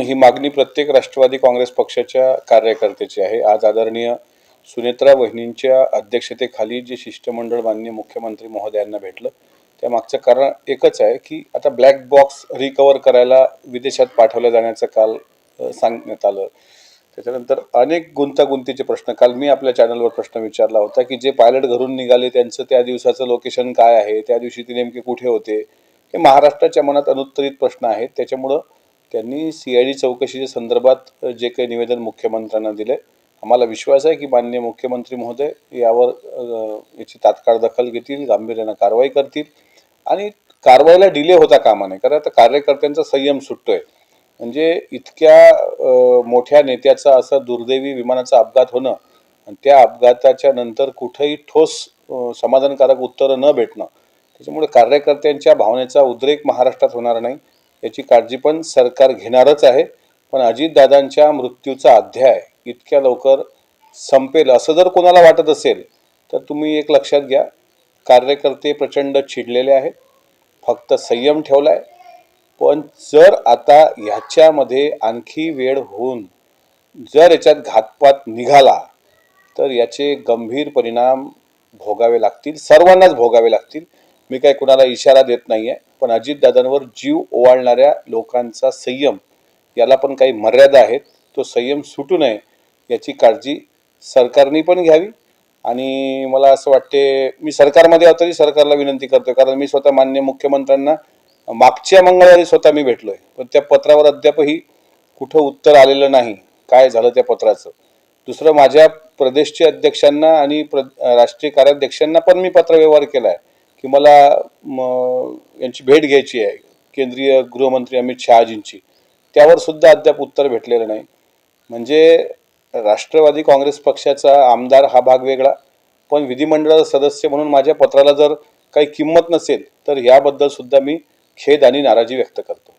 ही मागणी प्रत्येक राष्ट्रवादी काँग्रेस पक्षाच्या कार्यकर्त्याची आहे। आज आदरणीय सुनेत्रा वहिनींच्या अध्यक्षतेखाली जे शिष्टमंडळ माननीय मुख्यमंत्री महोदयांना भेटलं, त्या मागचं कारण एकच आहे की आता ब्लॅक बॉक्स रिकव्हर करायला विदेशात पाठवलं जाण्याचं काल सांगण्यात आलं। त्याच्यानंतर अनेक गुंतागुंतीचे प्रश्न काल मी आपल्या चॅनलवर प्रश्न विचारला होता की जे पायलट घरून निघाले त्यांचं त्या दिवसाचं लोकेशन काय आहे, त्या दिवशी ते नेमके कुठे होते, हे महाराष्ट्राच्या मनात अनुत्तरित प्रश्न आहेत। त्याच्यामुळं त्यांनी CID चौकशीच्या संदर्भात जे काही निवेदन मुख्यमंत्र्यांना दिले, आम्हाला विश्वास आहे की माननीय मुख्यमंत्री महोदय यावर याची तात्काळ दखल घेतील, गांभीर्याने कारवाई करतील आणि कारवाईला डिले होता कामा नये। कारण आता कार्यकर्त्यांचा संयम सुटतोय। म्हणजे इतक्या मोठ्या नेत्याचा असा दुर्दैवी विमानाचा अपघात होणं आणि त्या अपघाताच्या नंतर कुठेही ठोस समाधानकारक उत्तर न भेटणं, त्याच्यामुळे कार्यकर्त्यांच्या भावनेचा उद्रेक महाराष्ट्रात होणार नाही याची काळजी पण सरकार घेणारच आहे। पण अजितदादांच्या मृत्यूचा अध्याय इतक्या लवकर संपेल असं जर कोणाला वाटत असेल तर तुम्ही एक लक्षात घ्या, कार्यकर्ते प्रचंड चिडलेले आहेत, फक्त संयम ठेवलाय। पण जर आता ह्याच्यामध्ये आणखी वेळ होऊन जर याच्यात घातपात निघाला तर याचे गंभीर परिणाम भोगावे लागतील, सर्वांनाच भोगावे लागतील। मी काय कुणाला इशारा देत नाहीये, पण अजितदादांवर जीव ओवाळणाऱ्या लोकांचा संयम याला पण काही मर्यादा आहेत। तो संयम सुटू नये याची काळजी सरकारने पण घ्यावी आणि मला असं वाटते मी सरकारमध्ये तरी सरकारला विनंती करतोय, कारण मी स्वतः माननीय मुख्यमंत्र्यांना मागच्या मंगळवारी स्वतः मी भेटलोय, पण त्या पत्रावर अद्यापही कुठं उत्तर आलेलं नाही, काय झालं त्या पत्राचं। दुसरं, माझ्या प्रदेशच्या अध्यक्षांना आणि राष्ट्रीय कार्याध्यक्षांना पण मी पत्रव्यवहार केलाय की मला यांची भेट घ्यायची आहे, केंद्रीय गृहमंत्री अमित शहाजींची, त्यावर सुद्धा अद्याप उत्तर भेटलेलं नाही। म्हणजे राष्ट्रवादी काँग्रेस पक्षाचा आमदार हा भाग वेगळा, पण विधिमंडळाचा सदस्य म्हणून माझ्या पत्राला जर काही किंमत नसेल तर याबद्दल सुद्धा मी खेद आणि नाराजी व्यक्त करतो।